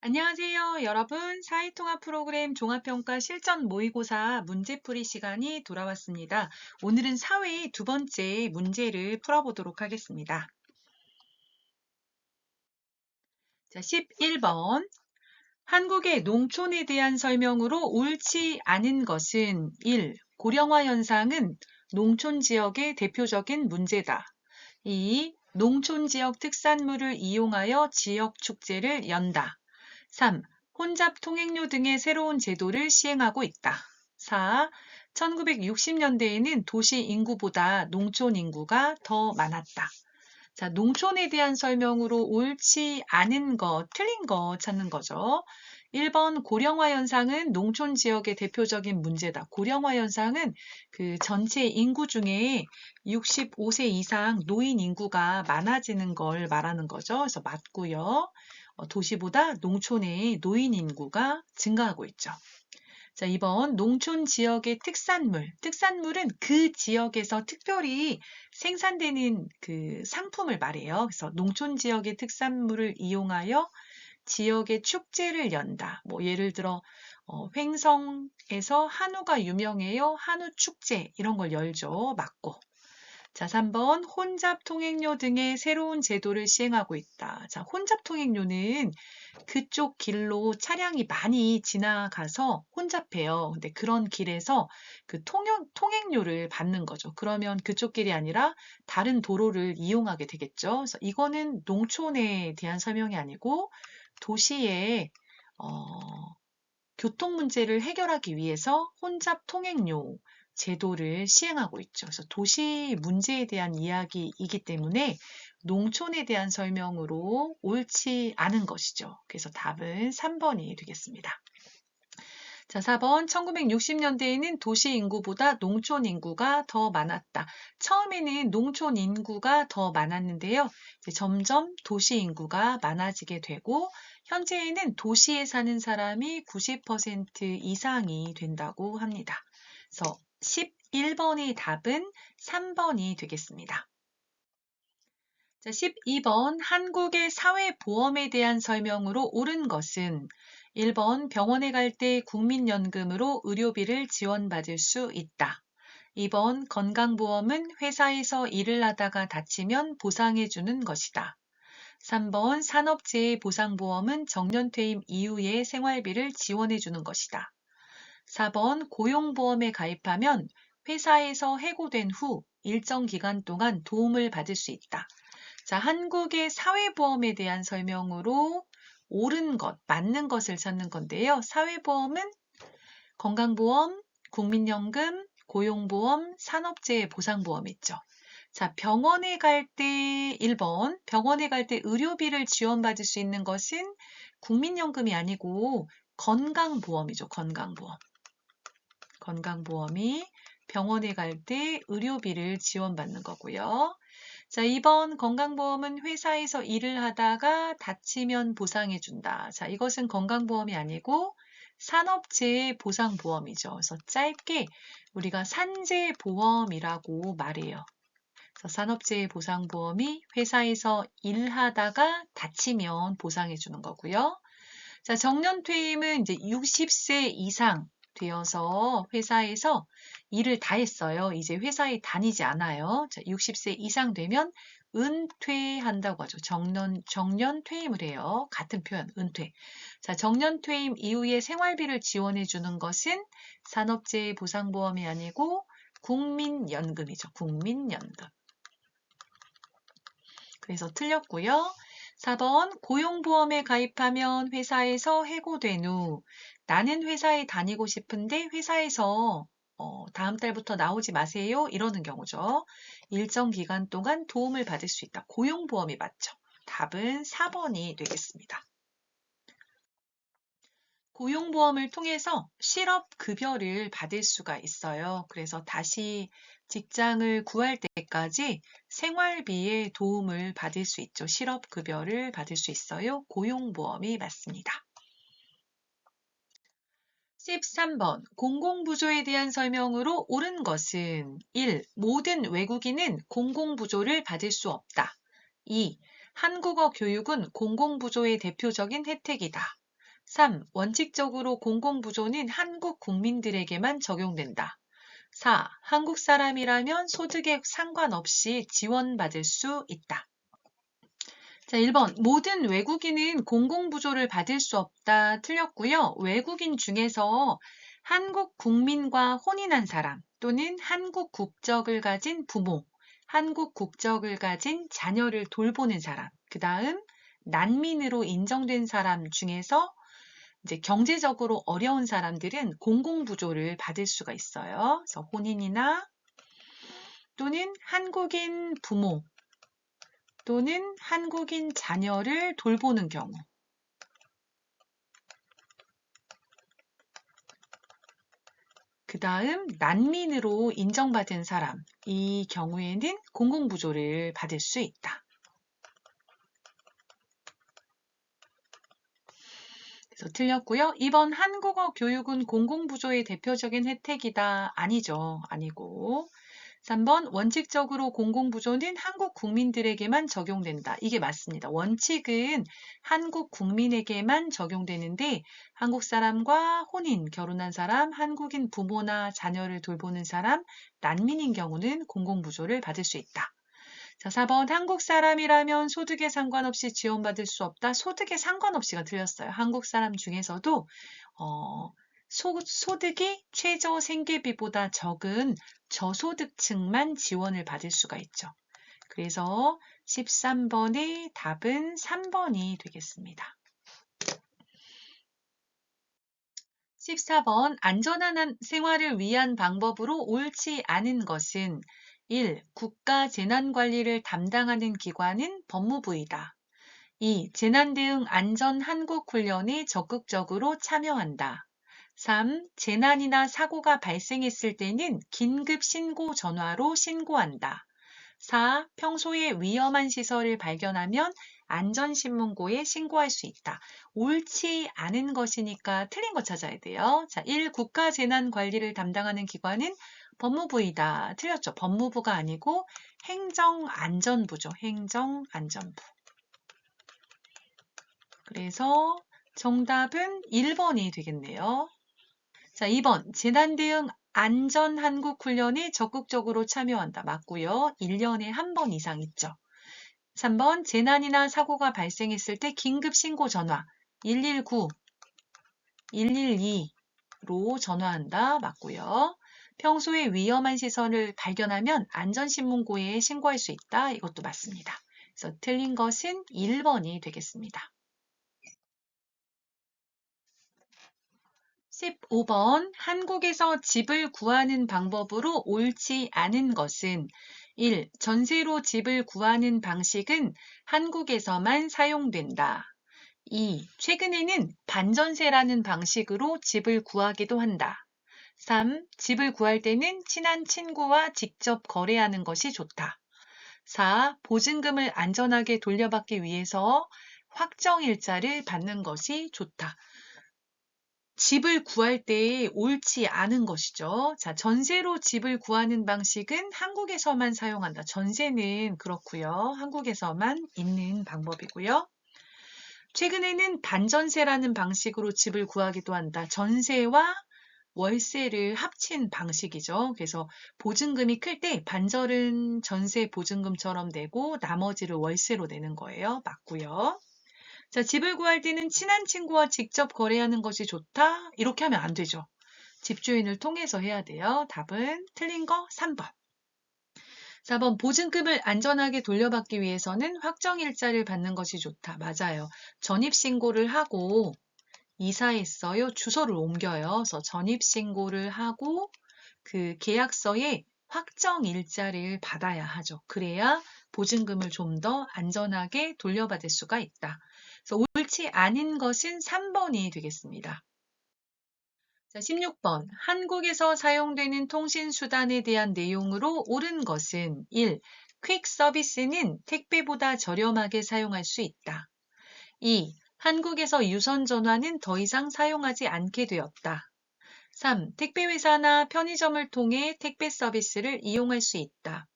안녕하세요, 여러분. 사회통합 프로그램 종합평가 실전 모의고사 문제풀이 시간이 돌아왔습니다. 오늘은 사회 두 번째 문제를 풀어보도록 하겠습니다. 자, 11번. 한국의 농촌에 대한 설명으로 옳지 않은 것은 1. 고령화 현상은 농촌 지역의 대표적인 문제다. 2. 농촌 지역 특산물을 이용하여 지역 축제를 연다. 3. 혼잡 통행료 등의 새로운 제도를 시행하고 있다. 4. 1960년대에는 도시 인구보다 농촌 인구가 더 많았다. 자, 농촌에 대한 설명으로 옳지 않은 것, 틀린 거 찾는 거죠. 1번 고령화 현상은 농촌 지역의 대표적인 문제다. 고령화 현상은 그 전체 인구 중에 65세 이상 노인 인구가 많아지는 걸 말하는 거죠. 그래서 맞고요. 도시보다 농촌의 노인 인구가 증가하고 있죠. 자, 2번 농촌 지역의 특산물. 특산물은 그 지역에서 특별히 생산되는 그 상품을 말해요. 그래서 농촌 지역의 특산물을 이용하여 지역의 축제를 연다. 뭐 예를 들어 횡성에서 한우가 유명해요. 한우 축제 이런 걸 열죠. 맞고. 자, 3번 혼잡 통행료 등의 새로운 제도를 시행하고 있다. 자, 혼잡 통행료는 그쪽 길로 차량이 많이 지나가서 혼잡해요. 근데 그런 길에서 그 통행료를 받는 거죠. 그러면 그쪽 길이 아니라 다른 도로를 이용하게 되겠죠. 그래서 이거는 농촌에 대한 설명이 아니고 도시의 교통 문제를 해결하기 위해서 혼잡 통행료 제도를 시행하고 있죠. 그래서 도시 문제에 대한 이야기이기 때문에 농촌에 대한 설명으로 옳지 않은 것이죠. 그래서 답은 3번이 되겠습니다. 자, 4번 1960년대에는 도시 인구보다 농촌 인구가 더 많았다. 처음에는 농촌 인구가 더 많았는데요. 이제 점점 도시 인구가 많아지게 되고 현재에는 도시에 사는 사람이 90% 이상이 된다고 합니다. 그래서 11번의 답은 3번이 되겠습니다. 자, 12번 한국의 사회보험에 대한 설명으로 옳은 것은 1번 병원에 갈 때 국민연금으로 의료비를 지원받을 수 있다. 2번 건강보험은 회사에서 일을 하다가 다치면 보상해주는 것이다. 3번 산업재해보상보험은 정년퇴임 이후의 생활비를 지원해주는 것이다. 4번 고용보험에 가입하면 회사에서 해고된 후 일정 기간 동안 도움을 받을 수 있다. 자, 한국의 사회보험에 대한 설명으로 옳은 것, 맞는 것을 찾는 건데요. 사회보험은 건강보험, 국민연금, 고용보험, 산업재해보상보험 있죠. 자, 병원에 갈 때 1번, 병원에 갈 때 의료비를 지원받을 수 있는 것은 국민연금이 아니고 건강보험이죠. 건강보험. 건강보험이 병원에 갈 때 의료비를 지원받는 거고요. 자, 2번 건강보험은 회사에서 일을 하다가 다치면 보상해준다. 자, 이것은 건강보험이 아니고 산업재해보상보험이죠. 그래서 짧게 우리가 산재보험이라고 말해요. 그래서 산업재해보상보험이 회사에서 일하다가 다치면 보상해주는 거고요. 자, 정년퇴임은 이제 60세 이상 되어서 회사에서 일을 다 했어요. 이제 회사에 다니지 않아요. 자, 60세 이상 되면 은퇴한다고 하죠. 정년퇴임을 해요. 같은 표현, 은퇴. 자, 정년퇴임 이후에 생활비를 지원해 주는 것은 산업재해보상보험이 아니고 국민연금이죠. 국민연금. 그래서 틀렸고요. 4번 고용보험에 가입하면 회사에서 해고된 후 나는 회사에 다니고 싶은데 회사에서 다음 달부터 나오지 마세요. 이러는 경우죠. 일정 기간 동안 도움을 받을 수 있다. 고용보험이 맞죠. 답은 4번이 되겠습니다. 고용보험을 통해서 실업급여를 받을 수가 있어요. 그래서 다시 직장을 구할 때까지 생활비에 도움을 받을 수 있죠. 실업급여를 받을 수 있어요. 고용보험이 맞습니다. 13번 공공부조에 대한 설명으로 옳은 것은 1. 모든 외국인은 공공부조를 받을 수 없다. 2. 한국어 교육은 공공부조의 대표적인 혜택이다. 3. 원칙적으로 공공부조는 한국 국민들에게만 적용된다. 4. 한국 사람이라면 소득에 상관없이 지원받을 수 있다. 자, 1번. 모든 외국인은 공공부조를 받을 수 없다. 틀렸고요. 외국인 중에서 한국 국민과 혼인한 사람 또는 한국 국적을 가진 부모, 한국 국적을 가진 자녀를 돌보는 사람, 그 다음 난민으로 인정된 사람 중에서 이제 경제적으로 어려운 사람들은 공공부조를 받을 수가 있어요. 그래서 혼인이나 또는 한국인 부모 또는 한국인 자녀를 돌보는 경우. 그 다음 난민으로 인정받은 사람, 이 경우에는 공공부조를 받을 수 있다. 그래서 틀렸고요. 2번 한국어 교육은 공공부조의 대표적인 혜택이다. 아니죠. 아니고. 3번 원칙적으로 공공부조는 한국 국민들에게만 적용된다. 이게 맞습니다. 원칙은 한국 국민에게만 적용되는데 한국 사람과 혼인, 결혼한 사람, 한국인 부모나 자녀를 돌보는 사람, 난민인 경우는 공공부조를 받을 수 있다. 자, 4번 한국 사람이라면 소득에 상관없이 지원받을 수 없다. 소득에 상관없이가 틀렸어요. 한국 사람 중에서도 소득이 최저 생계비보다 적은 저소득층만 지원을 받을 수가 있죠. 그래서 13번의 답은 3번이 되겠습니다. 14번 안전한 생활을 위한 방법으로 옳지 않은 것은 1. 국가 재난관리를 담당하는 기관은 법무부이다. 2. 재난대응 안전한국훈련에 적극적으로 참여한다. 3. 재난이나 사고가 발생했을 때는 긴급신고 전화로 신고한다. 4. 평소에 위험한 시설을 발견하면 안전신문고에 신고할 수 있다. 옳지 않은 것이니까 틀린 거 찾아야 돼요. 자, 1. 국가재난관리를 담당하는 기관은 법무부이다. 틀렸죠. 법무부가 아니고 행정안전부죠. 행정안전부. 그래서 정답은 1번이 되겠네요. 자, 2번. 재난대응 안전한국훈련에 적극적으로 참여한다. 맞고요. 1년에 한 번 이상 있죠. 3번. 재난이나 사고가 발생했을 때 긴급신고 전화 119, 112로 전화한다. 맞고요. 평소에 위험한 시설을 발견하면 안전신문고에 신고할 수 있다. 이것도 맞습니다. 그래서 틀린 것은 1번이 되겠습니다. 15번 한국에서 집을 구하는 방법으로 옳지 않은 것은 1. 전세로 집을 구하는 방식은 한국에서만 사용된다. 2. 최근에는 반전세라는 방식으로 집을 구하기도 한다. 3. 집을 구할 때는 친한 친구와 직접 거래하는 것이 좋다. 4. 보증금을 안전하게 돌려받기 위해서 확정일자를 받는 것이 좋다. 집을 구할 때 옳지 않은 것이죠. 자, 전세로 집을 구하는 방식은 한국에서만 사용한다. 전세는 그렇고요. 한국에서만 있는 방법이고요. 최근에는 반전세라는 방식으로 집을 구하기도 한다. 전세와 월세를 합친 방식이죠. 그래서 보증금이 클 때 반절은 전세 보증금처럼 내고 나머지를 월세로 내는 거예요. 맞고요. 자, 집을 구할 때는 친한 친구와 직접 거래하는 것이 좋다? 이렇게 하면 안 되죠. 집주인을 통해서 해야 돼요. 답은 틀린 거 3번. 4번. 보증금을 안전하게 돌려받기 위해서는 확정일자를 받는 것이 좋다. 맞아요. 전입신고를 하고 이사했어요. 주소를 옮겨요. 그래서 전입신고를 하고 그 계약서에 확정일자를 받아야 하죠. 그래야 보증금을 좀 더 안전하게 돌려받을 수가 있다. 그래서 옳지 않은 것은 3번이 되겠습니다. 자, 16번. 한국에서 사용되는 통신수단에 대한 내용으로 옳은 것은 1. 퀵 서비스는 택배보다 저렴하게 사용할 수 있다. 2. 한국에서 유선 전화는 더 이상 사용하지 않게 되었다. 3. 택배회사나 편의점을 통해 택배 서비스를 이용할 수 있다.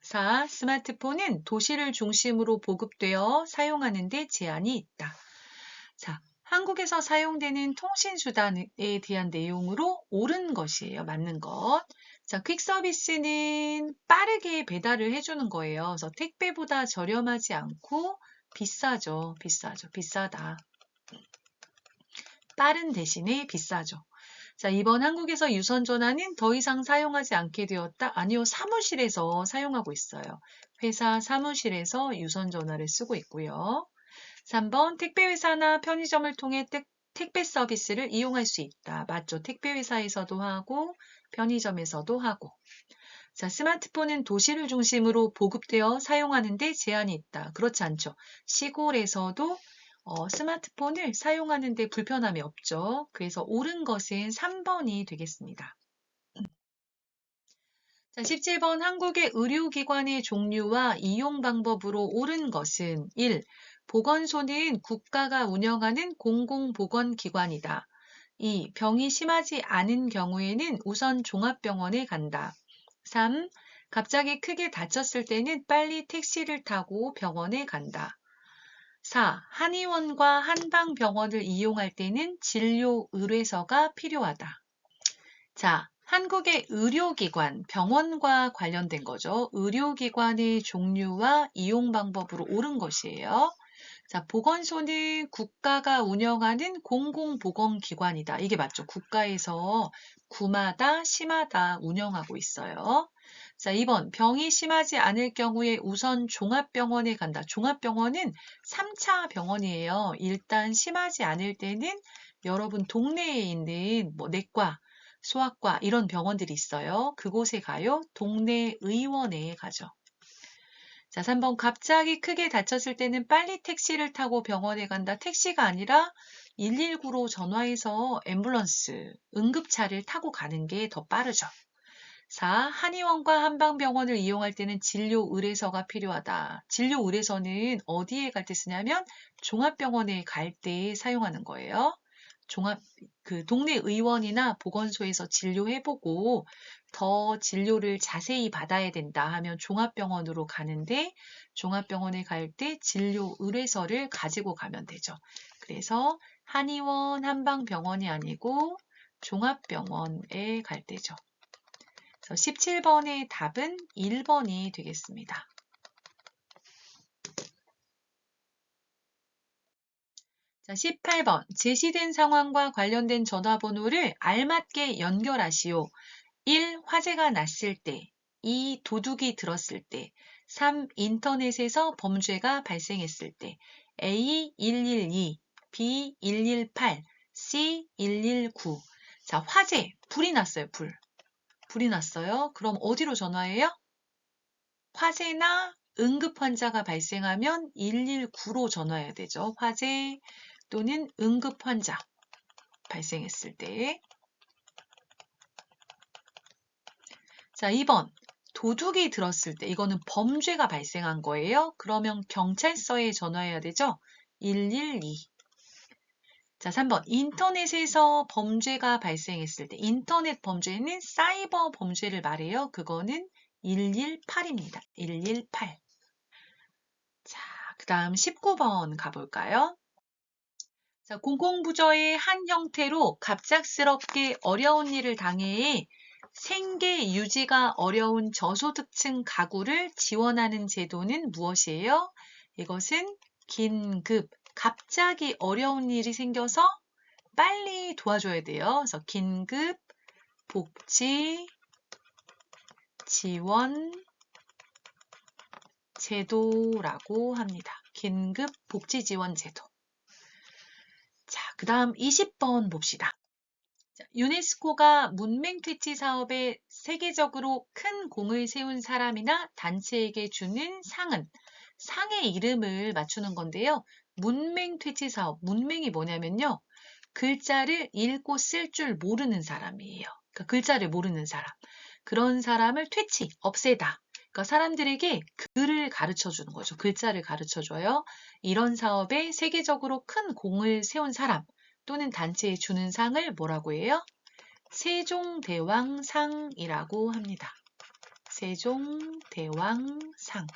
4. 스마트폰은 도시를 중심으로 보급되어 사용하는 데 제한이 있다. 자, 한국에서 사용되는 통신수단에 대한 내용으로 옳은 것이에요. 맞는 것. 자, 퀵 서비스는 빠르게 배달을 해주는 거예요. 그래서 택배보다 저렴하지 않고 비싸죠. 비싸다. 빠른 대신에 비싸죠. 자, 이번 한국에서 유선전화는 더 이상 사용하지 않게 되었다. 아니요, 사무실에서 사용하고 있어요. 회사 사무실에서 유선전화를 쓰고 있고요. 3번, 택배회사나 편의점을 통해 택배 서비스를 이용할 수 있다. 맞죠? 택배회사에서도 하고 편의점에서도 하고. 자, 스마트폰은 도시를 중심으로 보급되어 사용하는데 제한이 있다. 그렇지 않죠. 시골에서도 스마트폰을 사용하는데 불편함이 없죠. 그래서 옳은 것은 3번이 되겠습니다. 자, 17번 한국의 의료기관의 종류와 이용 방법으로 옳은 것은 1. 보건소는 국가가 운영하는 공공보건기관이다. 2. 병이 심하지 않은 경우에는 우선 종합병원에 간다. 3. 갑자기 크게 다쳤을 때는 빨리 택시를 타고 병원에 간다. 4. 한의원과 한방병원을 이용할 때는 진료 의뢰서가 필요하다. 자, 한국의 의료기관, 병원과 관련된 거죠. 의료기관의 종류와 이용 방법으로 옳은 것이에요. 자, 보건소는 국가가 운영하는 공공보건기관이다. 이게 맞죠. 국가에서 구마다, 시마다 운영하고 있어요. 자, 2번. 병이 심하지 않을 경우에 우선 종합병원에 간다. 종합병원은 3차 병원이에요. 일단 심하지 않을 때는 여러분 동네에 있는 내과, 소아과 이런 병원들이 있어요. 그곳에 가요. 동네 의원에 가죠. 자, 3번 갑자기 크게 다쳤을 때는 빨리 택시를 타고 병원에 간다. 택시가 아니라 119로 전화해서 앰뷸런스, 응급차를 타고 가는 게 더 빠르죠. 4. 한의원과 한방병원을 이용할 때는 진료 의뢰서가 필요하다. 진료 의뢰서는 어디에 갈 때 쓰냐면 종합병원에 갈 때 사용하는 거예요. 동네 의원이나 보건소에서 진료해보고 더 진료를 자세히 받아야 된다 하면 종합병원으로 가는데 종합병원에 갈 때 진료 의뢰서를 가지고 가면 되죠. 그래서 한의원, 한방병원이 아니고 종합병원에 갈 때죠. 그래서 17번의 답은 1번이 되겠습니다. 자, 18번. 제시된 상황과 관련된 전화번호를 알맞게 연결하시오. 1. 화재가 났을 때. 2. 도둑이 들었을 때. 3. 인터넷에서 범죄가 발생했을 때. A. 112, B. 118, C. 119. 자, 화재. 불이 났어요, 불이 났어요. 그럼 어디로 전화해요? 화재나 응급 환자가 발생하면 119로 전화해야 되죠. 화재 또는 응급 환자 발생했을 때. 자, 2번. 도둑이 들었을 때, 이거는 범죄가 발생한 거예요. 그러면 경찰서에 전화해야 되죠. 112. 자, 3번. 인터넷에서 범죄가 발생했을 때, 인터넷 범죄는 사이버 범죄를 말해요. 그거는 118입니다. 118. 자, 그 다음 19번 가볼까요? 자, 공공부저의 한 형태로 갑작스럽게 어려운 일을 당해 생계 유지가 어려운 저소득층 가구를 지원하는 제도는 무엇이에요? 이것은 긴급, 갑자기 어려운 일이 생겨서 빨리 도와줘야 돼요. 그래서 긴급 복지 지원 제도라고 합니다. 긴급 복지 지원 제도. 자, 그 다음 20번 봅시다. 자, 유네스코가 문맹 퇴치 사업에 세계적으로 큰 공을 세운 사람이나 단체에게 주는 상의 이름을 맞추는 건데요. 문맹 퇴치 사업, 문맹이 뭐냐면요. 글자를 읽고 쓸 줄 모르는 사람이에요. 그러니까 글자를 모르는 사람. 그런 사람을 퇴치, 없애다. 그러니까 사람들에게 글을 가르쳐 주는 거죠. 글자를 가르쳐 줘요. 이런 사업에 세계적으로 큰 공을 세운 사람 또는 단체에 주는 상을 뭐라고 해요? 세종대왕상이라고 합니다. 세종대왕상.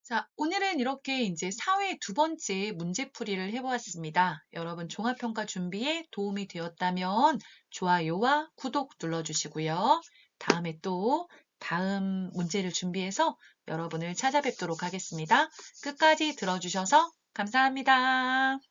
자, 오늘은 이렇게 이제 사회 두 번째 문제풀이를 해보았습니다. 여러분 종합평가 준비에 도움이 되었다면 좋아요와 구독 눌러주시고요. 다음에 또 다음 문제를 준비해서 여러분을 찾아뵙도록 하겠습니다. 끝까지 들어주셔서 감사합니다.